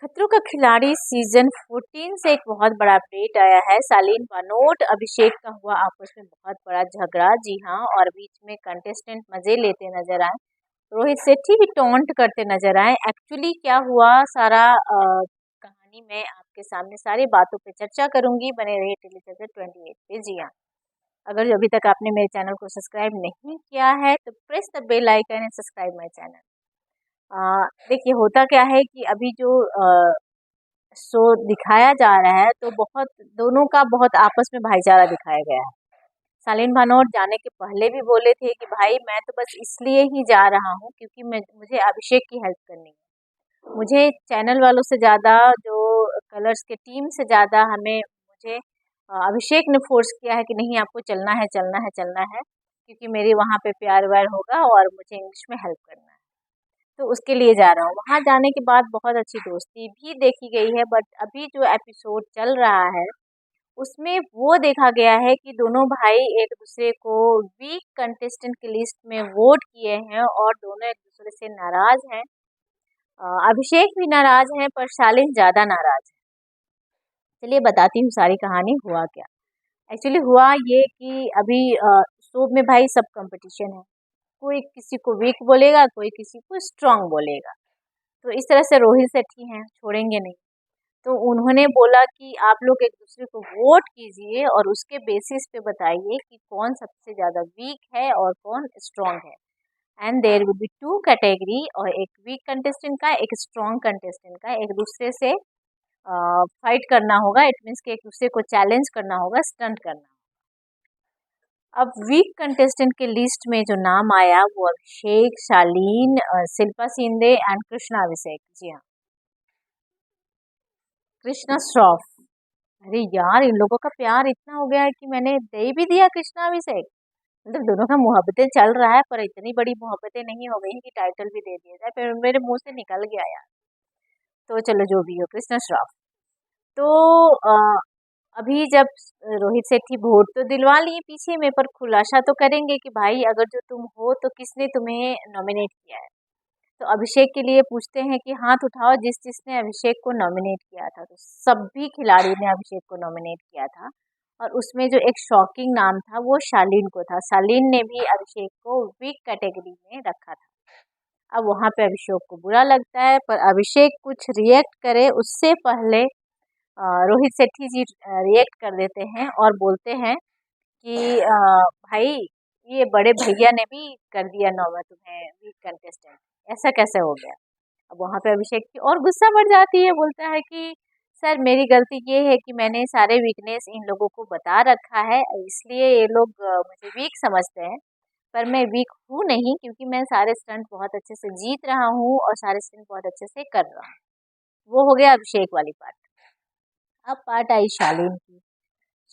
खतरों का खिलाड़ी सीजन 14 से एक बहुत बड़ा अपडेट आया है। शालीन बानोट अभिषेक का हुआ आपस में बहुत बड़ा झगड़ा। जी हाँ, और बीच में कंटेस्टेंट मजे लेते नजर आए। रोहित शेट्टी भी टॉन्ट करते नजर आए। एक्चुअली क्या हुआ सारा कहानी मैं आपके सामने सारी बातों पे चर्चा करूंगी। बने रहे टेलीचर्चा 28 पे। जी हाँ, अगर अभी तक आपने मेरे चैनल को सब्सक्राइब नहीं किया है तो press the bell icon and subscribe my channel. देखिए होता क्या है कि अभी जो शो दिखाया जा रहा है तो बहुत दोनों का बहुत आपस में भाईचारा दिखाया गया है। शालीन भनोट जाने के पहले भी बोले थे कि भाई मैं तो बस इसलिए ही जा रहा हूँ क्योंकि मुझे अभिषेक की हेल्प करनी है। मुझे चैनल वालों से ज़्यादा जो कलर्स के टीम से ज़्यादा मुझे अभिषेक ने फोर्स किया है कि नहीं आपको चलना है चलना है चलना है, क्योंकि मेरी वहाँ पे प्यार व्यार होगा और मुझे इंग्लिश में हेल्प करना है। तो उसके लिए जा रहा हूँ। वहाँ जाने के बाद बहुत अच्छी दोस्ती भी देखी गई है, बट अभी जो एपिसोड चल रहा है उसमें वो देखा गया है कि दोनों भाई एक दूसरे को वीक कंटेस्टेंट की लिस्ट में वोट किए हैं और दोनों एक दूसरे से नाराज हैं। अभिषेक भी नाराज है पर शालीन ज़्यादा नाराज है। चलिए बताती हूँ सारी कहानी हुआ क्या। एक्चुअली हुआ ये कि अभी शो में भाई सब कंपटीशन है। कोई किसी को वीक बोलेगा, कोई किसी को स्ट्रांग बोलेगा। तो इस तरह से रोहित सेठी हैं, छोड़ेंगे नहीं। तो उन्होंने बोला कि आप लोग एक दूसरे को वोट कीजिए और उसके बेसिस पे बताइए कि कौन सबसे ज़्यादा वीक है और कौन स्ट्रांग है। And there will be two category, और एक वीक कंटेस्टेंट का एक स्ट्रांग कंटेस्टेंट का एक दूसरे से फाइट करना होगा। इट मीन्स कि एक दूसरे को चैलेंज करना होगा, स्टंट करना। अब वीक कंटेस्टेंट के लिस्ट में जो नाम आया वो अभिषेक, शालीन, शिल्पा शिंदे एंड कृष्णा अभिषेक। जी हाँ, कृष्णा श्रॉफ। अरे यार, इन लोगों का प्यार इतना हो गया है कि मैंने दे भी दिया कृष्णा अभिषेक। मतलब दोनों का मोहब्बतें चल रहा है पर इतनी बड़ी मोहब्बतें नहीं हो गई कि टाइटल भी दे दिया जाए। फिर मेरे मुंह से निकल गया यार। तो चलो जो भी हो, कृष्णा श्रॉफ। तो अभी जब रोहित सेठी वोट तो दिलवा लिए पीछे में, पर खुलासा तो करेंगे कि भाई अगर जो तुम हो तो किसने तुम्हें नॉमिनेट किया है। तो अभिषेक के लिए पूछते हैं कि हाथ उठाओ जिस जिसने अभिषेक को नॉमिनेट किया था। तो सभी खिलाड़ी ने अभिषेक को नॉमिनेट किया था, और उसमें जो एक शॉकिंग नाम था वो शालीन को था। शालीन ने भी अभिषेक को वीक कैटेगरी में रखा था। अब वहाँ पे अभिषेक को बुरा लगता है, पर अभिषेक कुछ रिएक्ट करे उससे पहले रोहित सेठी जी रिएक्ट कर देते हैं और बोलते हैं कि भाई ये बड़े भैया ने भी कर दिया नॉमिनेट तुम्हें वीक कंटेस्टेंट, ऐसा कैसे हो गया। अब वहाँ पे अभिषेक की और गुस्सा बढ़ जाती है। बोलता है कि सर मेरी गलती ये है कि मैंने सारे वीकनेस इन लोगों को बता रखा है, इसलिए ये लोग मुझे वीक समझते हैं। पर मैं वीक हूँ नहीं, क्योंकि मैं सारे स्टंट बहुत अच्छे से जीत रहा हूँ और सारे स्टंट बहुत अच्छे से कर रहा हूँ। वो हो गया अभिषेक वाली पार्ट। अब पार्ट आई शालीन की।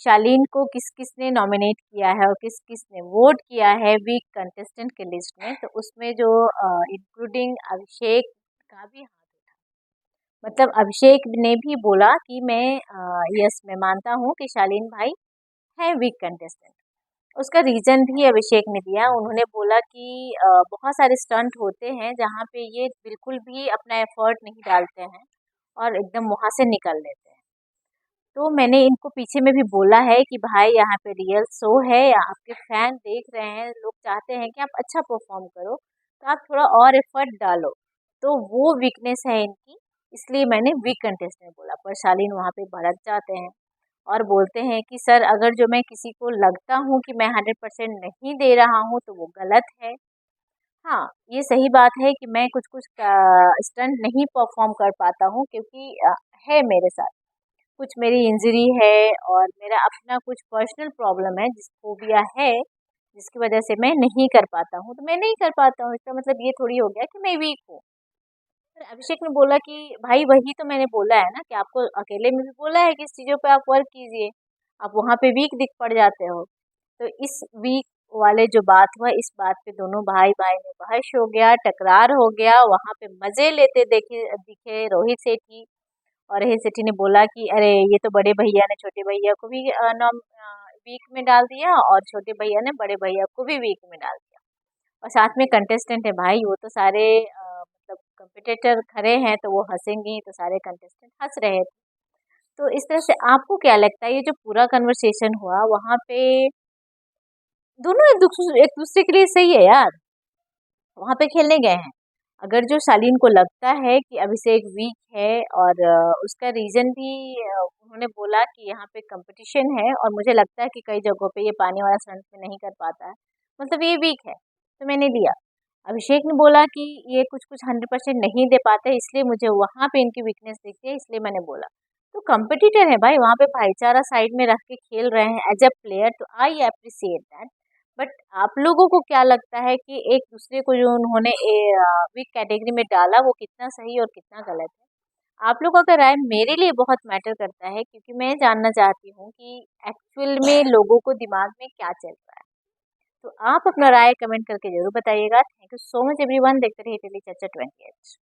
शालीन को किस किस ने नॉमिनेट किया है और किस किस ने वोट किया है वीक कंटेस्टेंट के लिस्ट में। तो उसमें जो इंक्लूडिंग अभिषेक का भी हाथ उठा। मतलब अभिषेक ने भी बोला कि मैं यस मैं मानता हूँ कि शालीन भाई है वीक कंटेस्टेंट। उसका रीज़न भी अभिषेक ने दिया। उन्होंने बोला कि बहुत सारे स्टंट होते हैं जहाँ पे ये बिल्कुल भी अपना एफर्ट नहीं डालते हैं और एकदम वहाँ से निकल लेते हैं। तो मैंने इनको पीछे में भी बोला है कि भाई यहाँ पे रियल शो है, आपके फैन देख रहे हैं, लोग चाहते हैं कि आप अच्छा परफॉर्म करो, तो आप थोड़ा और एफर्ट डालो। तो वो वीकनेस है इनकी, इसलिए मैंने वीक कंटेस्टेंट बोला। पर शालीन वहाँ पे भड़क जाते हैं और बोलते हैं कि सर अगर जो मैं किसी को लगता हूँ कि मैं 100% नहीं दे रहा हूँ तो वो गलत है। हाँ, ये सही बात है कि मैं कुछ कुछ स्टंट नहीं परफॉर्म कर पाता हूँ, क्योंकि है मेरे साथ कुछ मेरी इंजरी है और मेरा अपना कुछ पर्सनल प्रॉब्लम है, जिस फोबिया है, जिसकी वजह से मैं नहीं कर पाता हूँ। तो मैं नहीं कर पाता हूँ, इसका मतलब ये थोड़ी हो गया कि मैं वीक हूँ। फिर अभिषेक ने बोला कि भाई वही तो मैंने बोला है ना कि आपको अकेले में भी बोला है कि इस चीज़ों पे आप वर्क कीजिए, आप वहाँ पे वीक दिख पड़ जाते हो। तो इस वीक वाले जो बात हुआ, इस बात पे दोनों भाई भाई में बहस हो गया, टकरार हो गया। वहाँ पे मजे लेते देखे दिखे रोहित सेठी। और रोहित सेठी ने बोला कि अरे ये तो बड़े भैया ने छोटे भैया को भी वीक में डाल दिया, और छोटे भैया ने बड़े भैया को भी वीक में डाल दिया। और साथ में कंटेस्टेंट है भाई, वो तो सारे मतलब कंपटीटर खड़े हैं तो वो हंसेंगे ही, तो सारे कंटेस्टेंट हंस रहे थे। तो इस तरह से आपको क्या लगता है ये जो पूरा कन्वर्सेशन हुआ वहाँ पे दोनों एक दूसरे के लिए सही है यार, वहाँ पे खेलने गए हैं। अगर जो शालीन को लगता है कि अभिषेक वीक है और उसका रीज़न भी उन्होंने बोला कि यहाँ पे कंपटीशन है और मुझे लगता है कि कई जगहों पे ये पानी वाला स्टंट में नहीं कर पाता है, मतलब ये वीक है, तो मैंने लिया। अभिषेक ने बोला कि ये कुछ-कुछ 100% नहीं दे पाते, इसलिए मुझे वहाँ पे इनकी वीकनेस दिखती है, इसलिए मैंने बोला। तो कॉम्पिटिटर है भाई, वहाँ पे भाईचारा साइड में रख के खेल रहे हैं एज़ अ प्लेयर, तो आई एप्रिशिएट दैट। बट आप लोगों को क्या लगता है कि एक दूसरे को जो उन्होंने वीक कैटेगरी में डाला वो कितना सही और कितना गलत है? आप लोगों का राय मेरे लिए बहुत मैटर करता है, क्योंकि मैं जानना चाहती हूँ कि एक्चुअल में लोगों को दिमाग में क्या चल रहा है। तो आप अपना राय कमेंट करके ज़रूर बताइएगा। Thank you so much everyone. देखते रहिए डेली चर्चा 28।